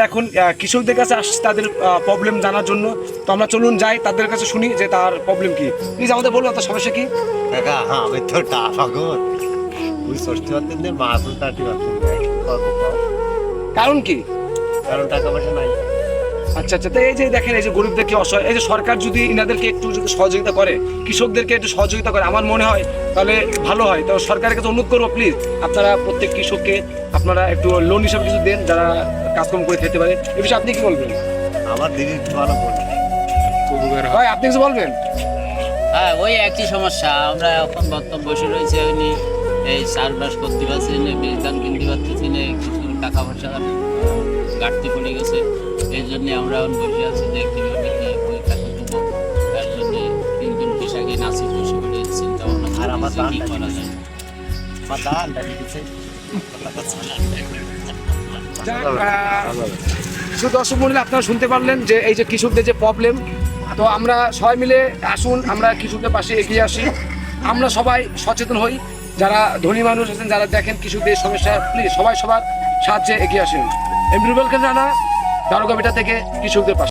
এখন কৃষকদের কাছে আসছে তাদের প্রবলেম জানার জন্য। তো আমরা চলুন যাই তাদের কাছে, শুনি যে তার প্রবলেম কি। প্লিজ আমাদের বলুন তার সমস্যা কি। কাকা আমি তো টাকা গো ওই ষষ্ঠী পাচ্ছেন যে মাছ টাটি পাচ্ছেন কারণ কি? কারণ টাকা পয়সা নাই। আচ্ছা আচ্ছা, তো এই যে দেখেন এই যে গরিবদেরকে অসহায়, এই যে সরকার যদি ইনাদেরকে একটু যদি সহযোগিতা করে, কৃষকদেরকে একটু সহযোগিতা করে, আমার মনে হয় তাহলে ভালো হয়। তো সরকারের কাছে অনুরোধ করবো প্লিজ আপনারা প্রত্যেক কৃষককে আপনারা একটু লোন হিসাবে কিছু দেন, যারা কাজকর্ম করে খেতে পারে। এ বিষয়ে আপনি কি বলবেন? আমার দিকে একটু ভালো বলি ভাই আপনি কিছু বলবেন? হ্যাঁ, ওই একই সমস্যা। আমরা এখন বর্তমান বসে রয়েছে এমনি, এই চাষবাস করতে পারছি না, বীজ ধান কিনতে পারতেছি না, কিছু টাকা পয়সা ঘাটতি পড়ে গেছে। এই জন্যে আমরা এখন বসে আছি যে কীভাবে কি ওই টাকা দেবো। তার জন্যে তিনজন কৃষকই নাচি বসে করে চিন্তা ভাবনা আর আমার করতেছি কি করা যায়। আমার দান দিচ্ছে শুধু দর্শক মন্ডলী আপনারা শুনতে পারলেন যে এই যে কৃষকদের যে প্রবলেম। তো আমরা সবাই মিলে আসুন, আমরা কৃষকদের পাশে এগিয়ে আসি, আমরা সবাই সচেতন হই। যারা ধনী মানুষ আছেন, যারা দেখেন কৃষকদের সমস্যা, প্লিজ সবাই সবার সাহায্যে এগিয়ে আসেন। এমরুবেল খান রানা, দারোগাবিটা থেকে কৃষকদের পাশে।